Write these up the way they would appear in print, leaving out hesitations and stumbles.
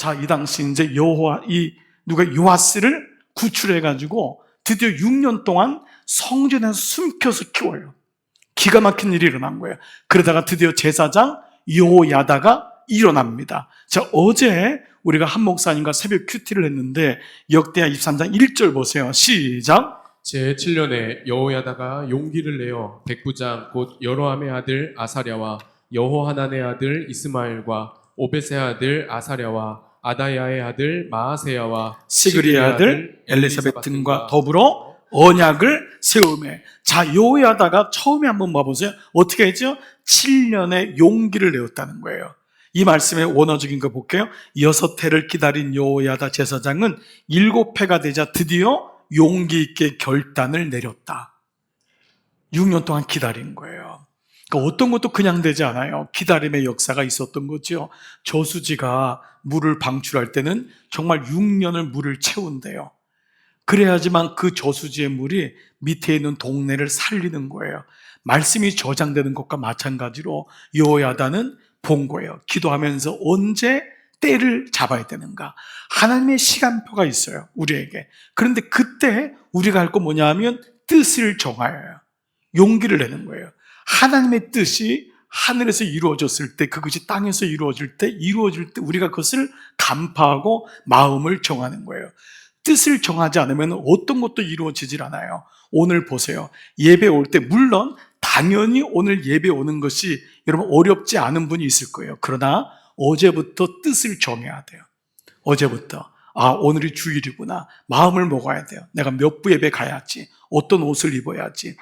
자, 이 당시 이제 요아스를 구출해가지고 드디어 6년 동안 성전에서 숨겨서 키워요. 기가 막힌 일이 일어난 거예요. 그러다가 드디어 제사장 여호야다가 일어납니다. 자, 어제 우리가 한 목사님과 새벽 큐티를 했는데 역대하 23장 1절 보세요. 시작. 제7년에 여호야다가 용기를 내어 백부장 곧 여로함의 아들 아사랴와 여호하난의 아들 이스마엘과 오벳의 아들 아사랴와 아다야의 아들 마아세야와 시그리의 아들 엘리사벳 등과 더불어 언약을 세우매. 자, 여호야다가 처음에 한번 봐보세요. 어떻게 했죠? 7년의 용기를 내었다는 거예요. 이 말씀의 원어적인 거 볼게요. 6해를 기다린 여호야다 제사장은 7해가 되자 드디어 용기 있게 결단을 내렸다. 6년 동안 기다린 거예요. 그러니까 어떤 것도 그냥 되지 않아요. 기다림의 역사가 있었던 거죠. 저수지가 물을 방출할 때는 정말 6년을 물을 채운대요. 그래야지만 그 저수지의 물이 밑에 있는 동네를 살리는 거예요. 말씀이 저장되는 것과 마찬가지로 여호야다는 본 거예요. 기도하면서 언제 때를 잡아야 되는가. 하나님의 시간표가 있어요, 우리에게. 그런데 그때 우리가 할 거 뭐냐 하면 뜻을 정하여요. 용기를 내는 거예요. 하나님의 뜻이 하늘에서 이루어졌을 때, 그것이 땅에서 이루어질 때 우리가 그것을 간파하고 마음을 정하는 거예요. 뜻을 정하지 않으면 어떤 것도 이루어지질 않아요. 오늘 보세요. 예배 올 때 물론 당연히 오늘 예배 오는 것이 여러분 어렵지 않은 분이 있을 거예요. 그러나 어제부터 뜻을 정해야 돼요. 어제부터 오늘이 주일이구나. 마음을 먹어야 돼요. 내가 몇 부 예배 가야지. 어떤 옷을 입어야지.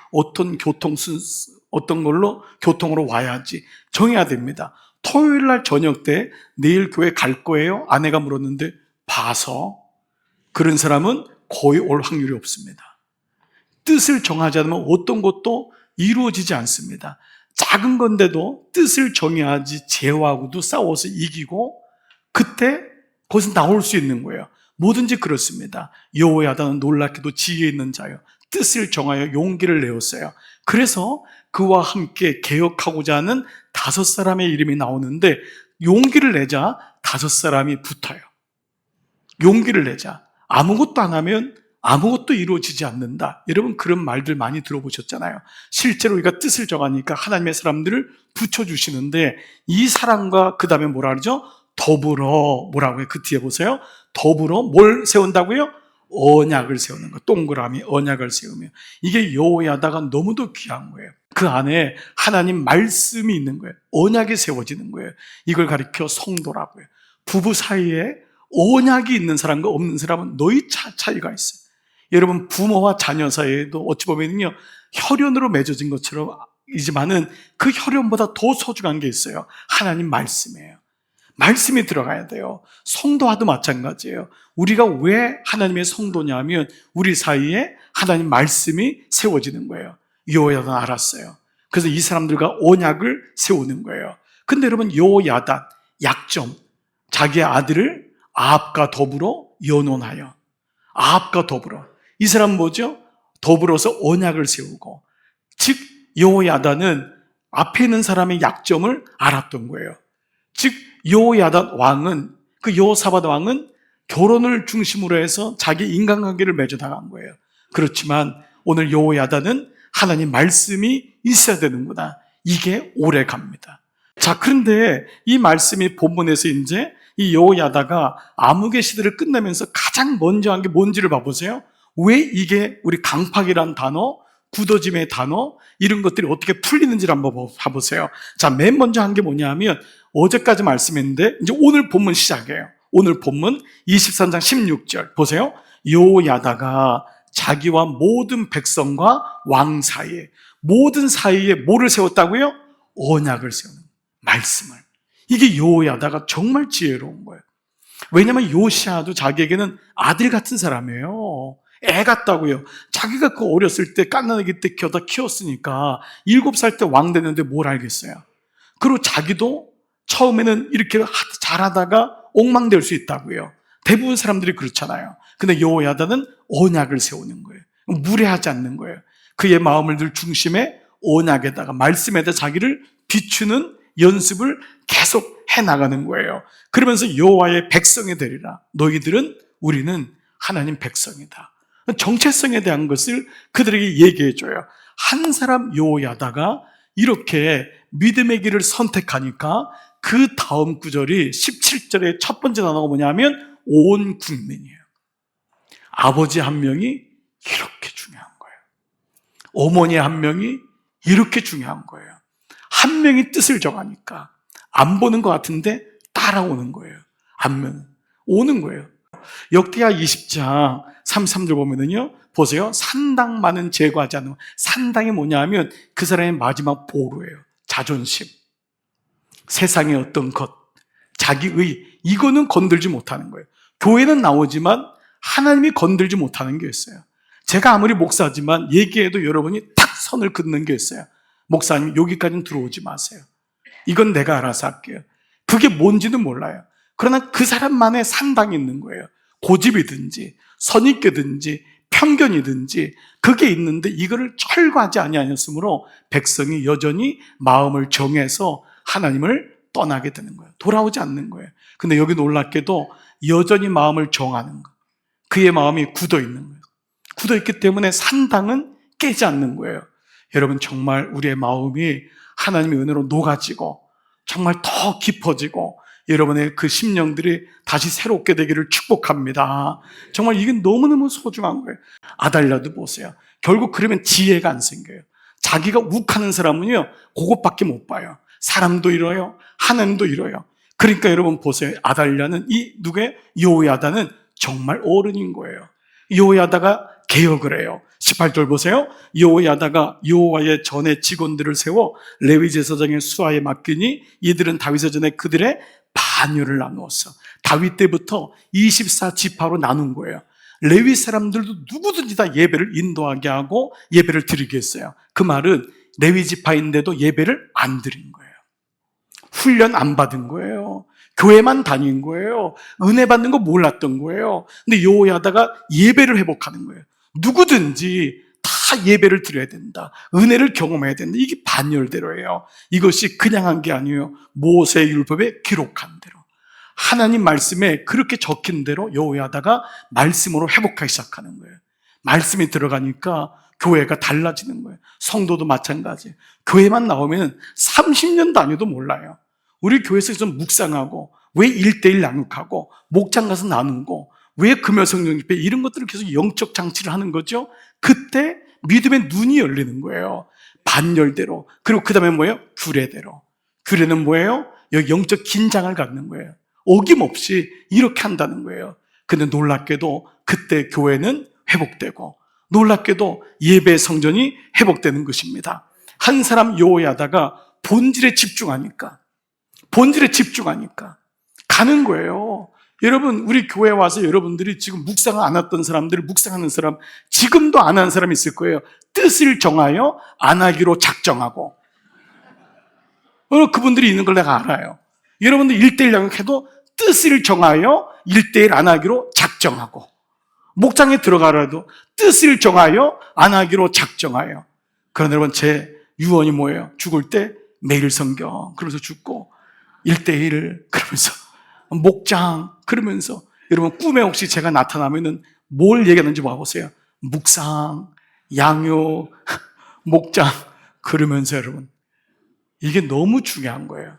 어떤 걸로 교통으로 와야지. 정해야 됩니다. 토요일 날 저녁 때 내일 교회 갈 거예요? 아내가 물었는데 봐서 그런 사람은 거의 올 확률이 없습니다. 뜻을 정하지 않으면 어떤 것도 이루어지지 않습니다. 작은 건데도 뜻을 정해야지 죄하고도 싸워서 이기고 그때 거기서 나올 수 있는 거예요. 뭐든지 그렇습니다. 여호야다는 놀랍게도 지혜 있는 자요. 뜻을 정하여 용기를 내었어요. 그래서 그와 함께 개혁하고자 하는 5사람의 이름이 나오는데 용기를 내자 5사람이 붙어요. 용기를 내자. 아무것도 안 하면 아무것도 이루어지지 않는다. 여러분 그런 말들 많이 들어보셨잖아요. 실제로 우리가 뜻을 정하니까 하나님의 사람들을 붙여주시는데 이 사람과 그 다음에 뭐라 그러죠? 더불어 뭐라고요? 그 뒤에 보세요. 더불어 뭘 세운다고요? 언약을 세우는 거. 동그라미 언약을 세우며. 이게 여호야다가 너무도 귀한 거예요. 그 안에 하나님 말씀이 있는 거예요. 언약이 세워지는 거예요. 이걸 가리켜 성도라고요. 부부 사이에 언약이 있는 사람과 없는 사람은 너희 차이가 있어요. 여러분 부모와 자녀 사이에도 어찌 보면요 혈연으로 맺어진 것처럼 이지만은 그 혈연보다 더 소중한 게 있어요. 하나님 말씀이에요. 말씀이 들어가야 돼요. 성도와도 마찬가지예요. 우리가 왜 하나님의 성도냐면 우리 사이에 하나님 말씀이 세워지는 거예요. 여호야다는 알았어요. 그래서 이 사람들과 언약을 세우는 거예요. 근데 여러분 여호야다 약점, 자기의 아들을 아합과 더불어 연혼하여. 아합과 더불어. 이 사람은 뭐죠? 더불어서 언약을 세우고. 즉 여호야다는 앞에 있는 사람의 약점을 알았던 거예요. 즉 여호야다 왕은, 그 여호사밧 왕은 결혼을 중심으로 해서 자기 인간관계를 맺어 나간 거예요. 그렇지만 오늘 여호야다는 하나님 말씀이 있어야 되는구나. 이게 오래 갑니다. 자, 그런데 이 말씀이 본문에서 이제 이 여호야다가 암흑의 시대를 끝내면서 가장 먼저 한 게 뭔지를 봐보세요. 왜 이게 우리 강팍이란 단어, 굳어짐의 단어, 이런 것들이 어떻게 풀리는지를 한번 봐보세요. 자, 맨 먼저 한 게 뭐냐 하면 어제까지 말씀했는데 이제 오늘 본문 시작이에요. 오늘 본문 23장 16절 보세요. 여호야다가 자기와 모든 백성과 왕 사이에, 모든 사이에 뭐를 세웠다고요? 언약을 세우는 말씀을. 이게 여호야다가 정말 지혜로운 거예요. 왜냐하면 요시아도 자기에게는 아들 같은 사람이에요. 애 같다고요. 자기가 그 어렸을 때 갓난아기 때 키웠으니까 7살 때 왕 됐는데 뭘 알겠어요. 그리고 자기도 처음에는 이렇게 잘하다가 엉망될 수 있다고요. 대부분 사람들이 그렇잖아요. 근데 여호야다는 언약을 세우는 거예요. 무례하지 않는 거예요. 그의 마음을 늘 중심에 언약에다가 말씀에다 자기를 비추는 연습을 계속 해나가는 거예요. 그러면서 여호와의 백성이 되리라. 너희들은, 우리는 하나님 백성이다. 정체성에 대한 것을 그들에게 얘기해줘요. 한 사람 여호야다가 이렇게 믿음의 길을 선택하니까 그 다음 구절이 17절의 첫 번째 단어가 뭐냐면 온 국민이에요. 아버지 한 명이 이렇게 중요한 거예요. 어머니 한 명이 이렇게 중요한 거예요. 한 명이 뜻을 정하니까 안 보는 것 같은데 따라오는 거예요. 안 오는 거예요. 역대하 20장 33절 보면은요, 보세요. 산당 많은 제거하지 않는, 산당이 뭐냐 하면 그 사람의 마지막 보루예요. 자존심, 세상의 어떤 것, 자기의, 이거는 건들지 못하는 거예요. 교회는 나오지만 하나님이 건들지 못하는 게 있어요. 제가 아무리 목사지만 얘기해도 여러분이 탁 선을 긋는 게 있어요. 목사님, 여기까지는 들어오지 마세요. 이건 내가 알아서 할게요. 그게 뭔지는 몰라요. 그러나 그 사람만의 산당이 있는 거예요. 고집이든지 선입견이든지 편견이든지 그게 있는데 이거를 철거하지 아니하였으므로 백성이 여전히 마음을 정해서 하나님을 떠나게 되는 거예요. 돌아오지 않는 거예요. 근데 여기 놀랍게도 여전히 마음을 정하는 거, 그의 마음이 굳어 있는 거예요. 굳어 있기 때문에 산당은 깨지 않는 거예요. 여러분, 정말 우리의 마음이 하나님의 은혜로 녹아지고 정말 더 깊어지고 여러분의 그 심령들이 다시 새롭게 되기를 축복합니다. 정말 이게 너무너무 소중한 거예요. 아달랴도 보세요. 결국 그러면 지혜가 안 생겨요. 자기가 욱하는 사람은요, 그것밖에 못 봐요. 사람도 이뤄요, 하나님도 이뤄요. 그러니까 여러분 보세요. 아달랴는 이 누구의 여호야다는 정말 어른인 거예요. 여호야다가 개혁을 해요. 18절 보세요. 여호야다가 여호와의 전에 직원들을 세워 레위 제사장의 수하에 맡기니 이들은 다윗의 전에 그들의 반열을 나누었어. 다윗 때부터 24지파로 나눈 거예요. 레위 사람들도 누구든지 다 예배를 인도하게 하고 예배를 드리게 했어요. 그 말은 레위 지파인데도 예배를 안 드린 거예요. 훈련 안 받은 거예요. 교회만 다닌 거예요. 은혜 받는 거 몰랐던 거예요. 근데 여호야다가 예배를 회복하는 거예요. 누구든지 다 예배를 드려야 된다. 은혜를 경험해야 된다. 이게 반열대로예요. 이것이 그냥 한 게 아니에요. 모세 율법에 기록한 대로, 하나님 말씀에 그렇게 적힌 대로 여호야다가 말씀으로 회복하기 시작하는 거예요. 말씀이 들어가니까 교회가 달라지는 거예요. 성도도 마찬가지. 교회만 나오면 30년 다녀도 몰라요. 우리 교회에서 좀 묵상하고 왜 1대1 나눔하고 목장 가서 나누고 왜 금요성령 집회 이런 것들을 계속 영적 장치를 하는 거죠. 그때 믿음의 눈이 열리는 거예요. 반열대로. 그리고 그 다음에 뭐예요? 규례대로. 규례는 뭐예요? 여기 영적 긴장을 갖는 거예요. 어김없이 이렇게 한다는 거예요. 근데 놀랍게도 그때 교회는 회복되고 놀랍게도 예배 성전이 회복되는 것입니다. 한 사람 여호야다가 본질에 집중하니까 가는 거예요. 여러분, 우리 교회 와서 여러분들이 지금 묵상 안 했던 사람들, 묵상하는 사람, 지금도 안 한 사람이 있을 거예요. 뜻을 정하여 안 하기로 작정하고. 그분들이 있는 걸 내가 알아요. 여러분들 1대1 양육해도 뜻을 정하여 1대1 안 하기로 작정하고, 목장에 들어가라도 뜻을 정하여 안 하기로 작정하여. 그런데 여러분, 제 유언이 뭐예요? 죽을 때 매일 성경 그러면서 죽고 1대1 그러면서 목장 그러면서, 여러분 꿈에 혹시 제가 나타나면은 뭘 얘기하는지 봐보세요. 묵상, 양육, 목장 그러면서 여러분, 이게 너무 중요한 거예요.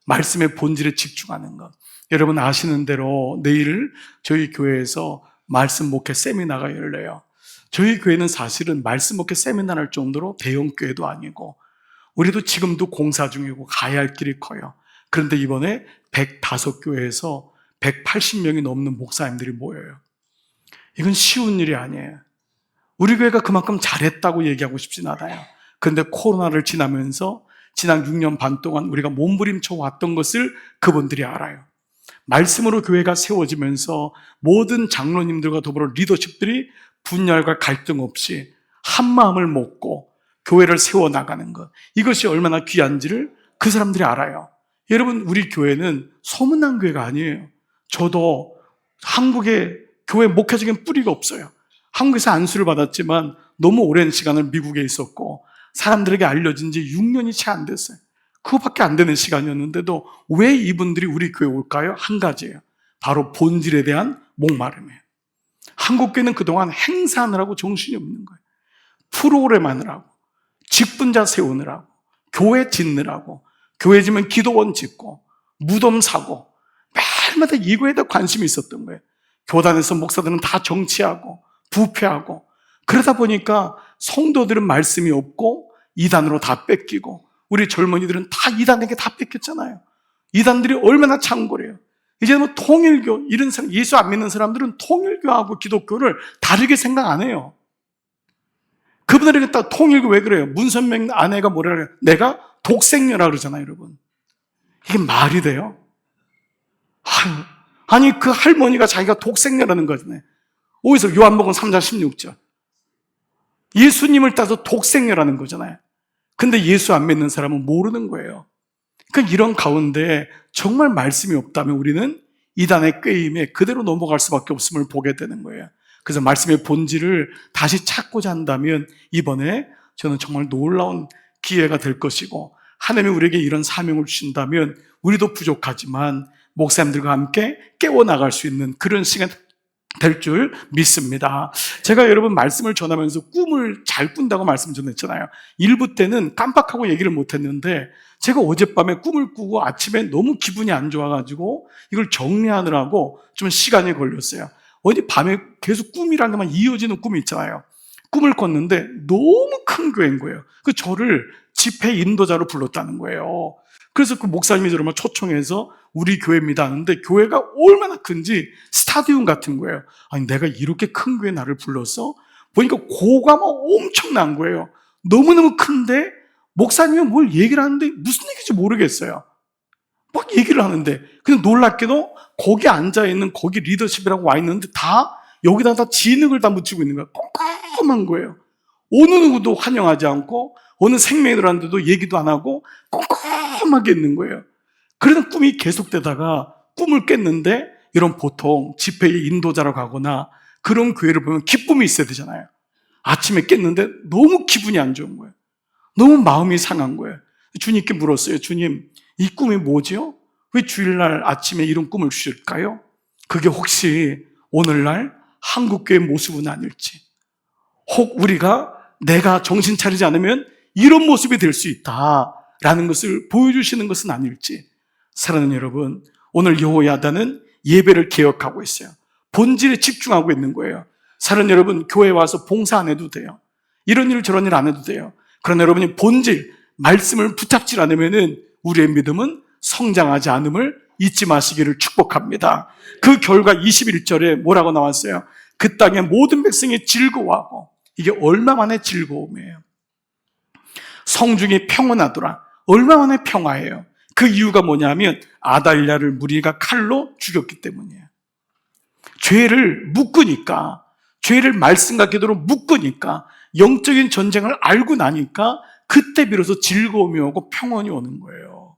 말씀의 본질에 집중하는 것. 여러분 아시는 대로 내일 저희 교회에서 말씀 목회 세미나가 열려요. 저희 교회는 사실은 말씀 목회 세미나를 할 정도로 대형 교회도 아니고 우리도 지금도 공사 중이고 가야 할 길이 커요. 그런데 이번에 105교회에서 180명이 넘는 목사님들이 모여요. 이건 쉬운 일이 아니에요. 우리 교회가 그만큼 잘했다고 얘기하고 싶진 않아요. 그런데 코로나를 지나면서 지난 6년 반 동안 우리가 몸부림쳐 왔던 것을 그분들이 알아요. 말씀으로 교회가 세워지면서 모든 장로님들과 더불어 리더십들이 분열과 갈등 없이 한 마음을 먹고 교회를 세워나가는 것, 이것이 얼마나 귀한지를 그 사람들이 알아요. 여러분, 우리 교회는 소문난 교회가 아니에요. 저도 한국에 교회 목회적인 뿌리가 없어요. 한국에서 안수를 받았지만 너무 오랜 시간을 미국에 있었고 사람들에게 알려진 지 6년이 채 안 됐어요. 그거밖에 안 되는 시간이었는데도 왜 이분들이 우리 교회 올까요? 한 가지예요. 바로 본질에 대한 목마름이에요. 한국교회는 그동안 행사하느라고 정신이 없는 거예요. 프로그램 하느라고, 직분자 세우느라고, 교회 짓느라고, 교회 지면 기도원 짓고, 무덤 사고, 매일마다 이거에다 관심이 있었던 거예요. 교단에서 목사들은 다 정치하고, 부패하고, 그러다 보니까 성도들은 말씀이 없고, 이단으로 다 뺏기고, 우리 젊은이들은 다 이단에게 다 뺏겼잖아요. 이단들이 얼마나 창궐해요. 이제 뭐 통일교, 이런 사람, 예수 안 믿는 사람들은 통일교하고 기독교를 다르게 생각 안 해요. 그분들에게 딱 통일교 왜 그래요? 문선명 아내가 뭐라 그래요? 내가 독생녀라 그러잖아요, 여러분. 이게 말이 돼요? 아니, 그 할머니가 자기가 독생녀라는 거잖아요. 어디서? 요한복음 3장 16절. 예수님을 따서 독생녀라는 거잖아요. 근데 예수 안 믿는 사람은 모르는 거예요. 그러니까 이런 가운데 정말 말씀이 없다면 우리는 이단의 꾀임에 그대로 넘어갈 수밖에 없음을 보게 되는 거예요. 그래서 말씀의 본질을 다시 찾고자 한다면 이번에 저는 정말 놀라운 기회가 될 것이고, 하나님이 우리에게 이런 사명을 주신다면 우리도 부족하지만 목사님들과 함께 깨워나갈 수 있는 그런 시간 될 줄 믿습니다. 제가 여러분 말씀을 전하면서 꿈을 잘 꾼다고 말씀 전했잖아요. 일부 때는 깜빡하고 얘기를 못했는데 제가 어젯밤에 꿈을 꾸고 아침에 너무 기분이 안 좋아가지고 이걸 정리하느라고 좀 시간이 걸렸어요. 어디 밤에 계속 꿈이라는 것만 이어지는 꿈이 있잖아요. 꿈을 꿨는데 너무 큰 교회인 거예요. 그 저를 집회 인도자로 불렀다는 거예요. 그래서 그 목사님이 저를 초청해서 우리 교회입니다 하는데 교회가 얼마나 큰지 스타디움 같은 거예요. 아니, 내가 이렇게 큰 교회 나를 불렀어? 보니까 고가가 엄청난 거예요. 너무너무 큰데 목사님이 뭘 얘기를 하는데 무슨 얘기인지 모르겠어요. 막 얘기를 하는데 근데 놀랍게도 거기 앉아있는 거기 리더십이라고 와 있는데 다 여기다 다 진흙을 다 묻히고 있는 거예요. 꼼꼼한 거예요. 어느 누구도 환영하지 않고 어느 생명이들한테도 얘기도 안 하고 꼼꼼하게 있는 거예요. 그러던 꿈이 계속되다가 꿈을 깼는데 이런 보통 집회의 인도자로 가거나 그런 교회를 보면 기쁨이 있어야 되잖아요. 아침에 깼는데 너무 기분이 안 좋은 거예요. 너무 마음이 상한 거예요. 주님께 물었어요. 주님, 이 꿈이 뭐지요? 왜 주일날 아침에 이런 꿈을 주실까요? 그게 혹시 오늘날 한국교회의 모습은 아닐지, 혹 우리가 내가 정신 차리지 않으면 이런 모습이 될 수 있다라는 것을 보여주시는 것은 아닐지. 사랑하는 여러분, 오늘 여호야다는 예배를 개혁하고 있어요. 본질에 집중하고 있는 거예요. 사랑하는 여러분, 교회 와서 봉사 안 해도 돼요. 이런 일 저런 일 안 해도 돼요. 그러나 여러분이 본질, 말씀을 붙잡지 않으면 우리의 믿음은 성장하지 않음을 잊지 마시기를 축복합니다. 그 결과 21절에 뭐라고 나왔어요? 그 땅의 모든 백성이 즐거워하고, 이게 얼마만의 즐거움이에요. 성중이 평온하더라. 얼마만의 평화예요. 그 이유가 뭐냐면 아달랴를 무리가 칼로 죽였기 때문이에요. 죄를 묶으니까, 죄를 말씀과 기도로 묶으니까, 영적인 전쟁을 알고 나니까 그때 비로소 즐거움이 오고 평온이 오는 거예요.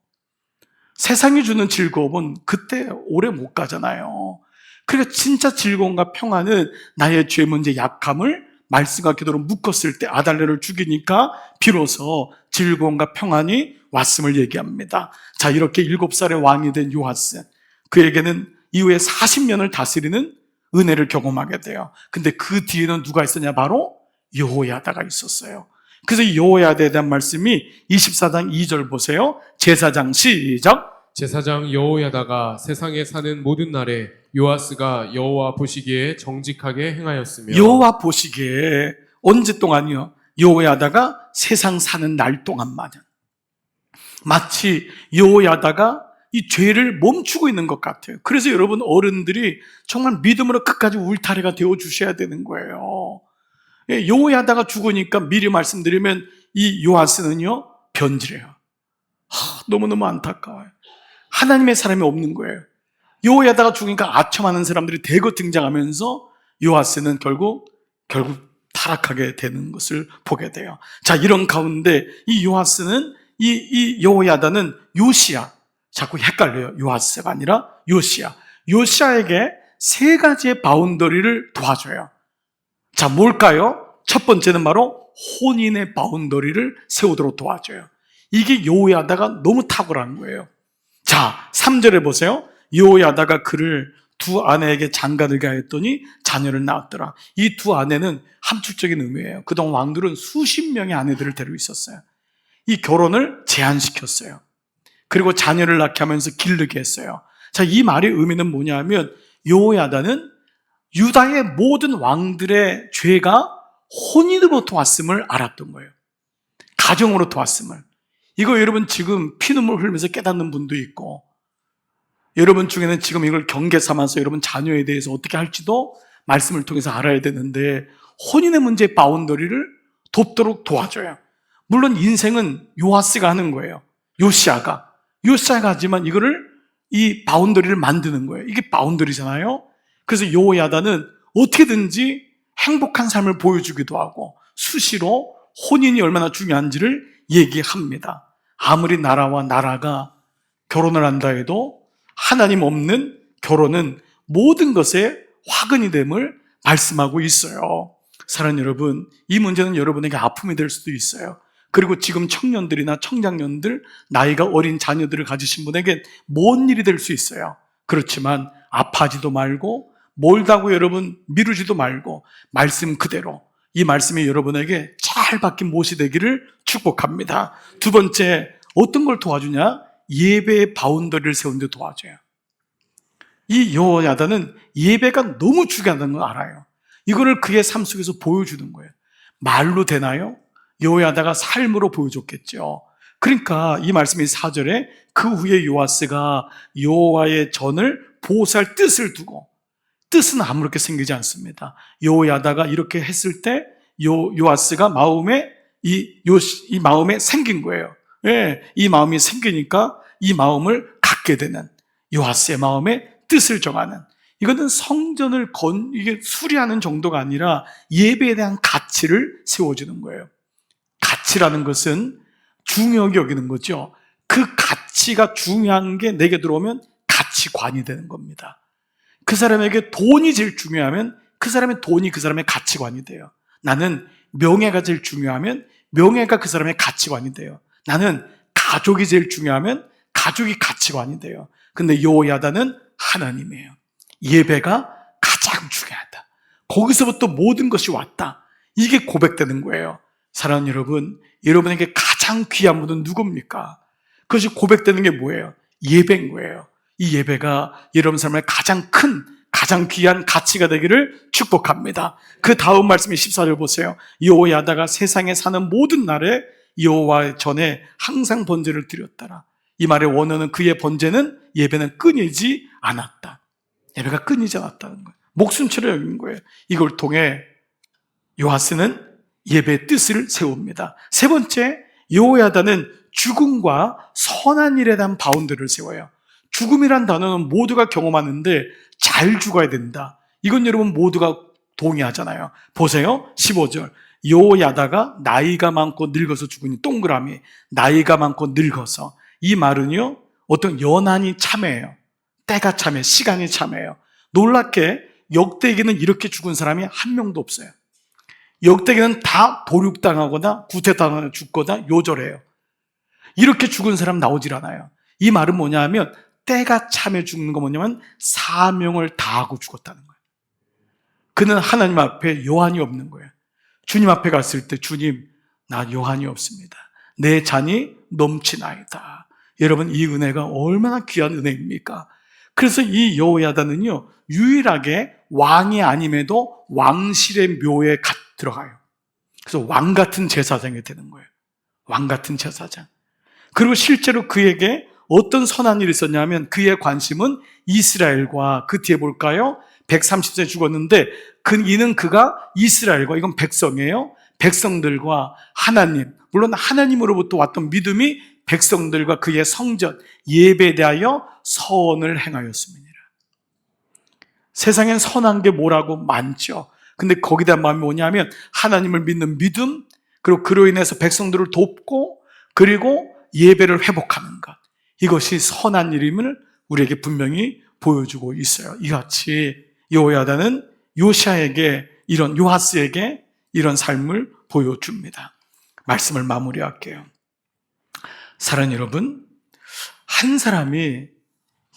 세상이 주는 즐거움은 그때 오래 못 가잖아요. 그러니까 진짜 즐거움과 평안은 나의 죄 문제 약함을 말씀과 기도로 묶었을 때 아달랴를 죽이니까 비로소 즐거움과 평안이 왔음을 얘기합니다. 자, 이렇게 7살의 왕이 된 요아스, 그에게는 이후에 40년을 다스리는 은혜를 경험하게 돼요. 근데 그 뒤에는 누가 있었냐? 바로 여호야다가 있었어요. 그래서 이 여호야다에 대한 말씀이 24장 2절 보세요. 제사장 시작. 제사장 여호야다가 세상에 사는 모든 날에 요아스가 여호와 보시기에 정직하게 행하였으며. 여호와 보시기에 언제 동안이요? 여호야다가 세상 사는 날 동안만은. 마치 여호야다가 이 죄를 멈추고 있는 것 같아요. 그래서 여러분 어른들이 정말 믿음으로 끝까지 울타리가 되어 주셔야 되는 거예요. 여호야다가 죽으니까 미리 말씀드리면 이 요아스는요 변질해요. 너무너무 안타까워요. 하나님의 사람이 없는 거예요. 여호야다가 죽으니까 아첨하는 사람들이 대거 등장하면서 요아스는 결국 타락하게 되는 것을 보게 돼요. 자, 이런 가운데 이 요아스는 이 여호야다는 요시야, 자꾸 헷갈려요. 요아스가 아니라 요시야. 요시야에게 세 가지의 바운더리를 도와줘요. 자, 뭘까요? 첫 번째는 바로 혼인의 바운더리를 세우도록 도와줘요. 이게 여호야다가 너무 탁월한 거예요. 자, 3절에 보세요. 여호야다가 그를 두 아내에게 장가들게 하였더니 자녀를 낳았더라. 이 두 아내는 함축적인 의미예요. 그동안 왕들은 수십 명의 아내들을 데리고 있었어요. 이 결혼을 제한시켰어요. 그리고 자녀를 낳게 하면서 기르게 했어요. 자, 이 말의 의미는 뭐냐면 여호야다는 유다의 모든 왕들의 죄가 혼인으로부터 왔음을 알았던 거예요. 가정으로부터 왔음을. 이거 여러분 지금 피눈물 흘리면서 깨닫는 분도 있고, 여러분 중에는 지금 이걸 경계 삼아서 여러분 자녀에 대해서 어떻게 할지도 말씀을 통해서 알아야 되는데, 혼인의 문제의 바운더리를 돕도록 도와줘요. 물론 인생은 요아스가 하는 거예요. 요시아가 하지만 이거를, 이 바운더리를 만드는 거예요. 이게 바운더리잖아요. 그래서 여호야다는 어떻게든지 행복한 삶을 보여주기도 하고 수시로 혼인이 얼마나 중요한지를 얘기합니다. 아무리 나라와 나라가 결혼을 한다 해도 하나님 없는 결혼은 모든 것에 화근이 됨을 말씀하고 있어요. 사랑하는 여러분, 이 문제는 여러분에게 아픔이 될 수도 있어요. 그리고 지금 청년들이나 청장년들, 나이가 어린 자녀들을 가지신 분에게 먼 일이 될 수 있어요. 그렇지만 아파하지도 말고 몰다고 여러분 미루지도 말고 말씀 그대로, 이 말씀이 여러분에게 잘 박힌 못이 되기를 축복합니다. 두 번째, 어떤 걸 도와주냐? 예배의 바운더리를 세우는 데 도와줘요. 이 여호야다는 예배가 너무 중요하다는 걸 알아요. 이거를 그의 삶 속에서 보여주는 거예요. 말로 되나요? 여호야다가 삶으로 보여줬겠죠. 그러니까 이 말씀이 4절에 그 후에 요아스가 여호와의 전을 보호할 뜻을 두고, 뜻은 아무렇게 생기지 않습니다. 여호야다가 이렇게 했을 때 요아스가 마음에 이 마음에 생긴 거예요. 예, 이 마음이 생기니까 이 마음을 갖게 되는, 요아스의 마음에 뜻을 정하는, 이거는 성전을 이게 수리하는 정도가 아니라 예배에 대한 가치를 세워주는 거예요. 가치라는 것은 중요하게 여기는 거죠. 그 가치가 중요한 게 내게 들어오면 가치관이 되는 겁니다. 그 사람에게 돈이 제일 중요하면 그 사람의 돈이 그 사람의 가치관이 돼요. 나는 명예가 제일 중요하면 명예가 그 사람의 가치관이 돼요. 나는 가족이 제일 중요하면 가족이 가치관이 돼요. 근데 여호야다는 하나님이에요. 예배가 가장 중요하다. 거기서부터 모든 것이 왔다. 이게 고백되는 거예요. 사랑하는 여러분, 여러분에게 가장 귀한 분은 누굽니까? 그것이 고백되는 게 뭐예요? 예배인 거예요. 이 예배가 여러분 삶의 가장 큰, 가장 귀한 가치가 되기를 축복합니다. 그 다음 말씀이 14절 보세요. 여호야다가 세상에 사는 모든 날에 여호와 전에 항상 번제를 드렸더라. 이 말의 원어는 그의 번제는, 예배는 끊이지 않았다. 예배가 끊이지 않았다는 거예요. 목숨처럼 여긴 거예요. 이걸 통해 요아스는 예배의 뜻을 세웁니다. 세 번째, 여호야다는 죽음과 선한 일에 대한 바운드를 세워요. 죽음이란 단어는 모두가 경험하는데 잘 죽어야 된다. 이건 여러분 모두가 동의하잖아요. 보세요. 15절. 여호야다가 나이가 많고 늙어서 죽으니, 동그라미, 나이가 많고 늙어서. 이 말은요, 어떤 연한이 참해요. 때가 참해, 시간이 참해요. 놀랍게 역대기는 이렇게 죽은 사람이 한 명도 없어요. 역대기는 다 도륙당하거나 구태당하거나 죽거나 요절해요. 이렇게 죽은 사람 나오질 않아요. 이 말은 뭐냐면 때가 참해 죽는 거 뭐냐면 사명을 다하고 죽었다는 거예요. 그는 하나님 앞에 요한이 없는 거예요. 주님 앞에 갔을 때, 주님, 나 요한이 없습니다. 내 잔이 넘치나이다. 여러분, 이 은혜가 얼마나 귀한 은혜입니까? 그래서 이 여호야다는요, 유일하게 왕이 아님에도 왕실의 묘에 들어가요. 그래서 왕 같은 제사장이 되는 거예요. 왕 같은 제사장. 그리고 실제로 그에게 어떤 선한 일이 있었냐면, 그의 관심은 이스라엘과, 그 뒤에 볼까요? 130세 죽었는데 이는 그가 이스라엘과, 이건 백성이에요. 백성들과 하나님, 물론 하나님으로부터 왔던 믿음이 백성들과 그의 성전, 예배에 대하여 선을 행하였습니다. 세상엔 선한 게 뭐라고 많죠. 근데 거기다 마음이 뭐냐면 하나님을 믿는 믿음, 그리고 그로 인해서 백성들을 돕고, 그리고 예배를 회복하는 것, 이것이 선한 일임을 우리에게 분명히 보여주고 있어요. 이같이 여호야다는 요아스에게 이런 삶을 보여줍니다. 말씀을 마무리할게요. 사랑하는 여러분, 한 사람이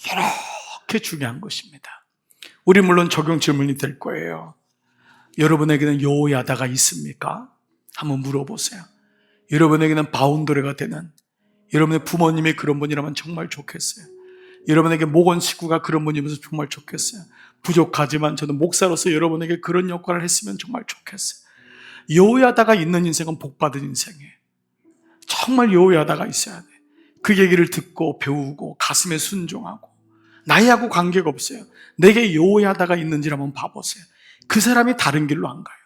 이렇게 중요한 것입니다. 우리 물론 적용 질문이 될 거예요. 여러분에게는 여호야다가 있습니까? 한번 물어보세요. 여러분에게는 바운더리가 되는, 여러분의 부모님이 그런 분이라면 정말 좋겠어요. 여러분에게 목원 식구가 그런 분이면서 정말 좋겠어요. 부족하지만 저는 목사로서 여러분에게 그런 역할을 했으면 정말 좋겠어요. 여호야다가 있는 인생은 복받은 인생이에요. 정말 여호야다가 있어야 돼. 그 얘기를 듣고 배우고 가슴에 순종하고, 나이하고 관계가 없어요. 내게 여호야다가 있는지를 한번 봐보세요. 그 사람이 다른 길로 안 가요.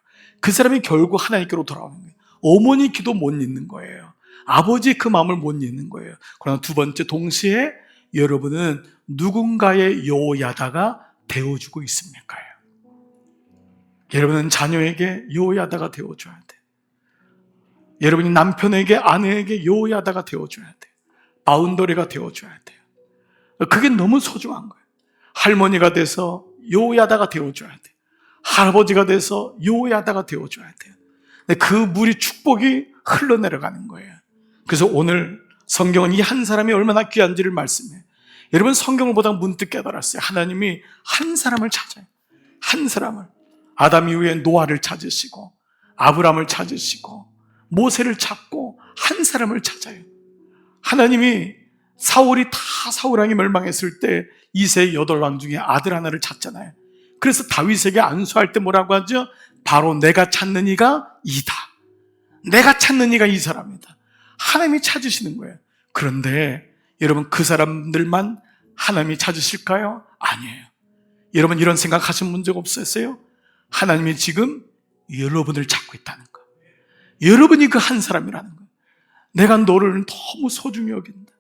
그 사람이 결국 하나님께로 돌아오는 거예요. 어머니 기도 못 잊는 거예요. 아버지 그 마음을 못 잊는 거예요. 그러나 두 번째, 동시에 여러분은 누군가의 여호야다가 되어주고 있습니까? 여러분은 자녀에게 여호야다가 되어줘야 돼요. 여러분이 남편에게, 아내에게 여호야다가 되어줘야 돼요. 바운더리가 되어줘야 돼요. 그게 너무 소중한 거예요. 할머니가 돼서 여호야다가 되어줘야 돼요. 할아버지가 돼서 여호야다가 되어줘야 돼요. 그 물이, 축복이 흘러내려가는 거예요. 그래서 오늘 성경은 이 한 사람이 얼마나 귀한지를 말씀해요. 여러분, 성경을 보다 문득 깨달았어요. 하나님이 한 사람을 찾아요. 한 사람을. 아담 이후에 노아를 찾으시고, 아브람을 찾으시고, 모세를 찾고, 한 사람을 찾아요. 하나님이 사울 왕이 멸망했을 때 이세 8왕 중에 아들 하나를 찾잖아요. 그래서 다윗에게 안수할 때 뭐라고 하죠? 바로 내가 찾는 이가 이다. 내가 찾는 이가 이 사람이다. 하나님이 찾으시는 거예요. 그런데 여러분, 그 사람들만 하나님이 찾으실까요? 아니에요. 여러분, 이런 생각하신 문제 없으세요? 하나님이 지금 여러분을 찾고 있다는 거. 여러분이 그 한 사람이라는 거예요. 내가 너를 너무 소중히 여긴다.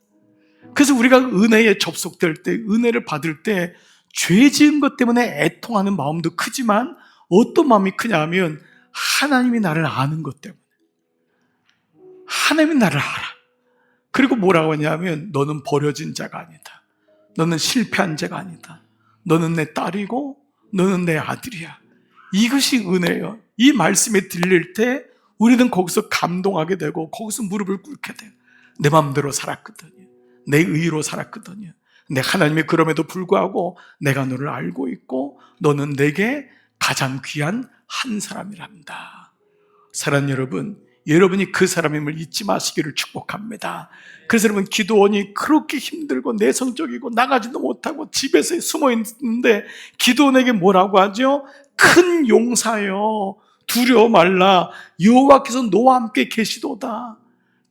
그래서 우리가 은혜에 접속될 때, 은혜를 받을 때 죄 지은 것 때문에 애통하는 마음도 크지만, 어떤 마음이 크냐 하면 하나님이 나를 아는 것 때문에. 하나님이 나를 알아. 그리고 뭐라고 하냐면, 너는 버려진 자가 아니다. 너는 실패한 자가 아니다. 너는 내 딸이고 너는 내 아들이야. 이것이 은혜예요. 이 말씀이 들릴 때 우리는 거기서 감동하게 되고, 거기서 무릎을 꿇게 돼요. 내 마음대로 살았거든요. 내 의로 살았거든요. 근데 하나님이 그럼에도 불구하고 내가 너를 알고 있고 너는 내게 가장 귀한 한 사람이란다. 사랑하는 여러분, 여러분이 그 사람임을 잊지 마시기를 축복합니다. 그래서 여러분, 기도원이 그렇게 힘들고 내성적이고 나가지도 못하고 집에서 숨어 있는데 기도원에게 뭐라고 하죠? 큰 용사여, 두려워 말라. 여호와께서 너와 함께 계시도다.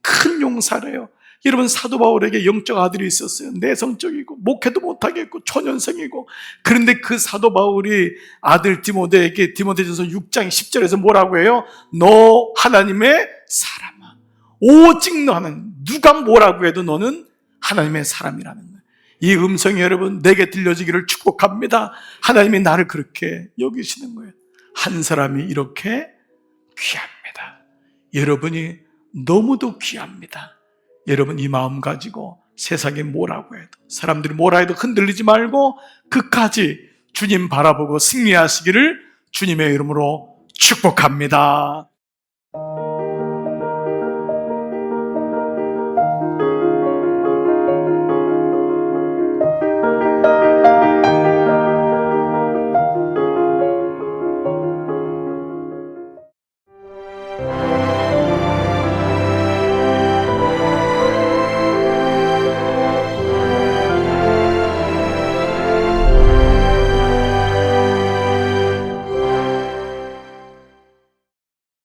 큰 용사래요. 여러분, 사도 바울에게 영적 아들이 있었어요. 내성적이고 목회도 못하겠고 초년생이고. 그런데 그 사도 바울이 아들 디모데에게 디모데전서 6장 10절에서 뭐라고 해요? 너 하나님의 사람아. 오직 너는, 누가 뭐라고 해도 너는 하나님의 사람이라는 거예요. 이 음성이 여러분 내게 들려지기를 축복합니다. 하나님이 나를 그렇게 여기시는 거예요. 한 사람이 이렇게 귀합니다. 여러분이 너무도 귀합니다. 여러분, 이 마음 가지고 세상에 뭐라고 해도, 사람들이 뭐라 해도 흔들리지 말고 끝까지 주님 바라보고 승리하시기를 주님의 이름으로 축복합니다.